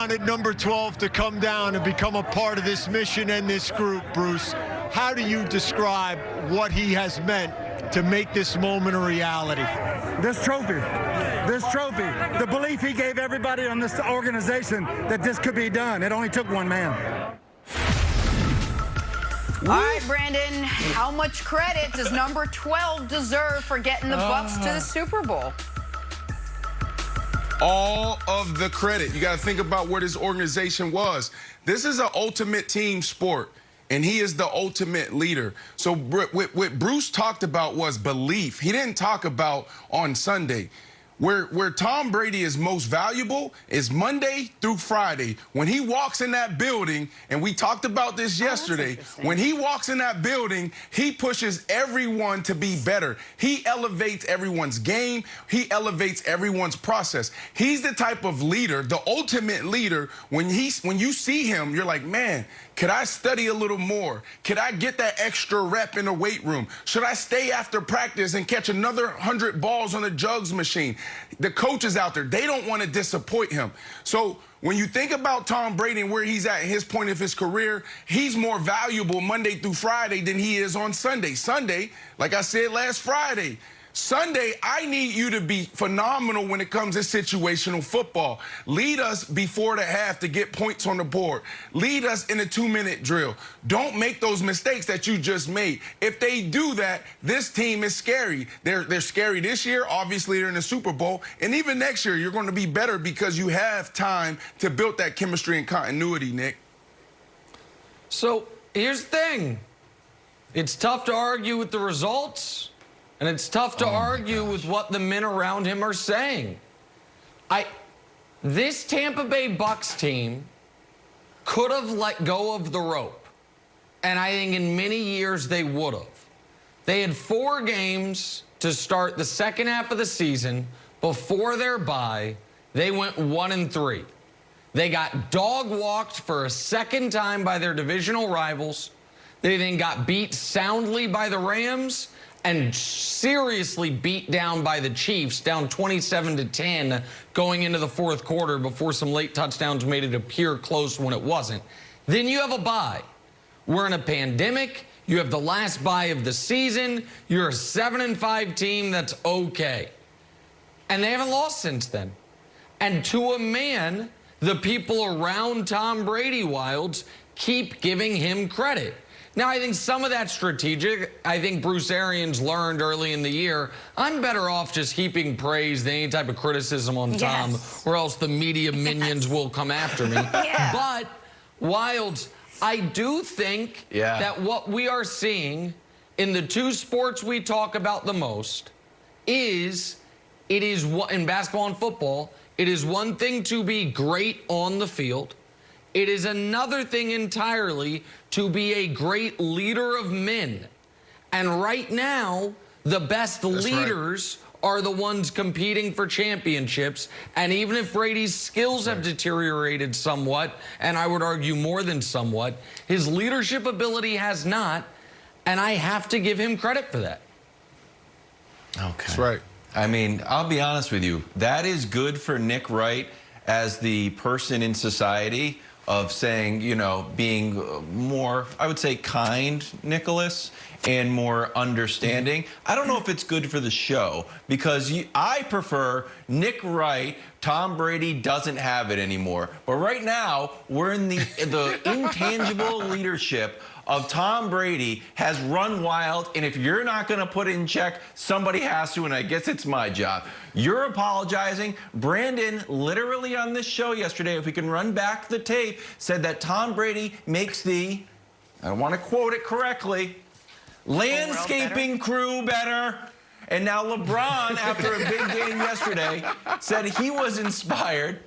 At number 12 to come down and become a part of this mission and this group, Bruce. How do you describe what he has meant to make this moment a reality? This trophy, the belief he gave everybody on this organization that this could be done. It only took one man. All right, Brandon, how much credit does number 12 deserve for getting the Bucs to the Super Bowl? All of the credit. You got to think about where this organization was. This is an ultimate team sport, and he is the ultimate leader. So what Bruce talked about was belief. He didn't talk about on Sunday. Where Tom Brady is most valuable is Monday through Friday. When he walks in that building, and we talked about this yesterday, when he walks in that building, he pushes everyone to be better. He elevates everyone's game. He elevates everyone's process. He's the type of leader, the ultimate leader. When you see him, you're like, man, could I study a little more? Could I get that extra rep in the weight room? Should I stay after practice and catch another 100 balls on the jugs machine? The coaches out there, they don't want to disappoint him. So when you think about Tom Brady and where he's at his point of his career, he's more valuable Monday through Friday than he is on Sunday. Sunday, like I said last Friday, Sunday, I need you to be phenomenal when it comes to situational football. Lead us before the half to get points on the board. Lead us in a 2-minute drill. Don't make those mistakes that you just made. If they do that, this team is scary. They're scary this year. Obviously, they're in the Super Bowl. And even next year, you're going to be better because you have time to build that chemistry and continuity, Nick. So here's the thing. It's tough to argue with the results. And it's tough to argue with what the men around him are saying. This Tampa Bay Bucs team could have let go of the rope. And I think in many years they would have. They had 4 games to start the second half of the season. Before their bye, they went 1-3. They got dog-walked for a second time by their divisional rivals. They then got beat soundly by the Rams and seriously beat down by the Chiefs, down 27-10 going into the fourth quarter before some late touchdowns made it appear close when it wasn't. Then you have a bye. We're in a pandemic. You have the last bye of the season. You're a 7-5 team that's okay. And they haven't lost since then. And to a man, the people around Tom Brady Wilds keep giving him credit. Now, I think some of that's strategic. I think Bruce Arians learned early in the year, I'm better off just heaping praise than any type of criticism on Tom, or else the media minions will come after me. But, Wilds, I do think that what we are seeing in the 2 sports we talk about the most is, in basketball and football, it is one thing to be great on the field. It is another thing entirely to be a great leader of men. And right now, the best leaders are the ones competing for championships. And even if Brady's skills have deteriorated somewhat, and I would argue more than somewhat, his leadership ability has not. And I have to give him credit for that. Okay. That's right. I mean, I'll be honest with you. That is good for Nick Wright as the person in society of saying, you know, being more, I would say, kind, Nicholas, and more understanding. I don't know if it's good for the show because I prefer Nick Wright. Tom Brady doesn't have it anymore. But right now, we're in the intangible leadership of Tom Brady has run wild, and if you're not going to put it in check, somebody has to, and I guess it's my job. You're apologizing. Brandon, literally on this show yesterday, if we can run back the tape, said that Tom Brady makes the, I want to quote it correctly, landscaping crew better. And now LeBron, after a big game yesterday, said he was inspired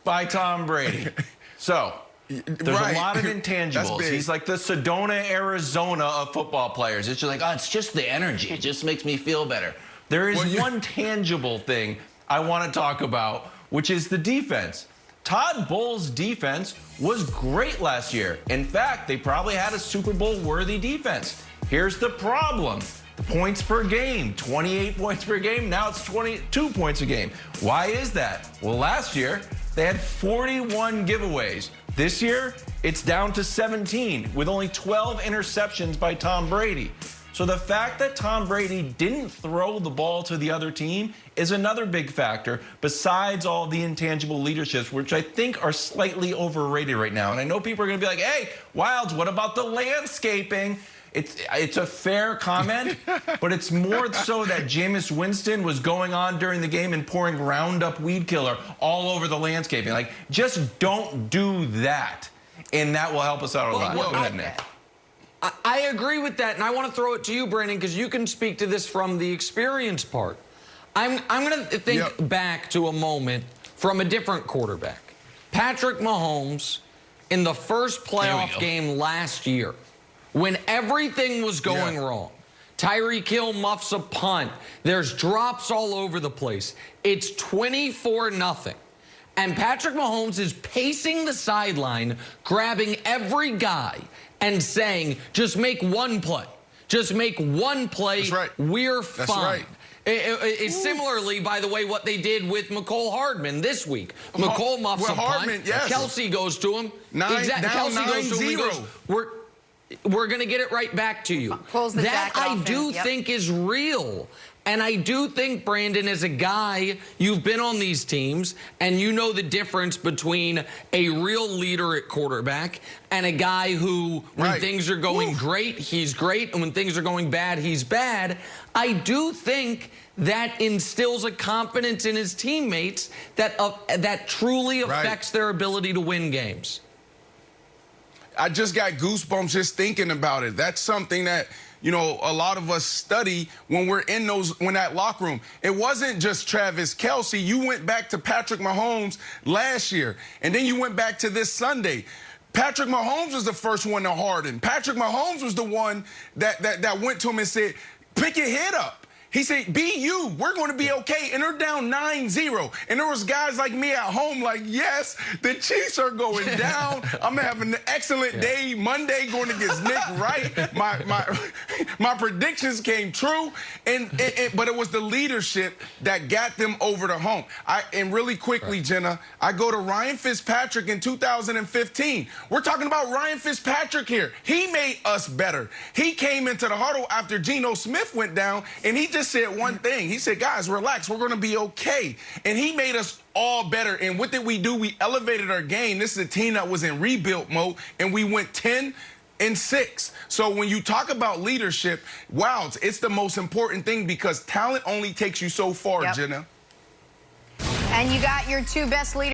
by Tom Brady. So there's a lot of intangibles. He's like the Sedona, Arizona of football players. It's just like, oh, it's just the energy. It just makes me feel better. There is one tangible thing I want to talk about, which is the defense. Todd Bowles' defense was great last year. In fact, they probably had a Super Bowl-worthy defense. Here's the problem. The points per game, 28 points per game. Now it's 22 points a game. Why is that? Well, last year, they had 41 giveaways. This year, it's down to 17 with only 12 interceptions by Tom Brady. So the fact that Tom Brady didn't throw the ball to the other team is another big factor, besides all the intangible leaderships, which I think are slightly overrated right now. And I know people are going to be like, hey, Wilds, what about the landscaping? It's a fair comment, but it's more so that Jameis Winston was going on during the game and pouring Roundup weed killer all over the landscaping. Like, just don't do that, and that will help us out a lot. Go ahead, Nick. I agree with that, and I want to throw it to you, Brandon, because you can speak to this from the experience part. I'm going to think back to a moment from a different quarterback. Patrick Mahomes in the first playoff game last year, when everything was going wrong. Tyreek Hill muffs a punt. There's drops all over the place. It's 24-0. And Patrick Mahomes is pacing the sideline, grabbing every guy and saying, just make one play. Just make one play. That's right. We're That's fine. right. It's similarly, by the way, what they did with McCole Hardman this week. McCole muffs a punt. Yes. Kelsey goes to him. Kelsey goes to him. He goes, we're going to get it right back to you. That I do think is real. And I do think, Brandon, as a guy, you've been on these teams, and you know the difference between a real leader at quarterback and a guy who, when things are going great, he's great, and when things are going bad, he's bad. I do think that instills a confidence in his teammates that truly affects their ability to win games. I just got goosebumps just thinking about it. That's something that, you know, a lot of us study when we're in that locker room. It wasn't just Travis Kelce. You went back to Patrick Mahomes last year, and then you went back to this Sunday. Patrick Mahomes was the first one to harden. Patrick Mahomes was the one that went to him and said, pick your head up. He said, be you. We're going to be okay. And they're down 9-0. And there was guys like me at home like, yes, the Chiefs are going down. I'm having an excellent day Monday going against Nick Wright. My predictions came true. But it was the leadership that got them over the hump. And really quickly, Jenna, I go to Ryan Fitzpatrick in 2015. We're talking about Ryan Fitzpatrick here. He made us better. He came into the huddle after Geno Smith went down, and he just said one thing. He said, guys, relax. We're going to be okay. And he made us all better. And what did we do? We elevated our game. This is a team that was in rebuild mode, and we went 10-6. So when you talk about leadership, wow, it's the most important thing because talent only takes you so far, Jenna. And you got your two best leaders.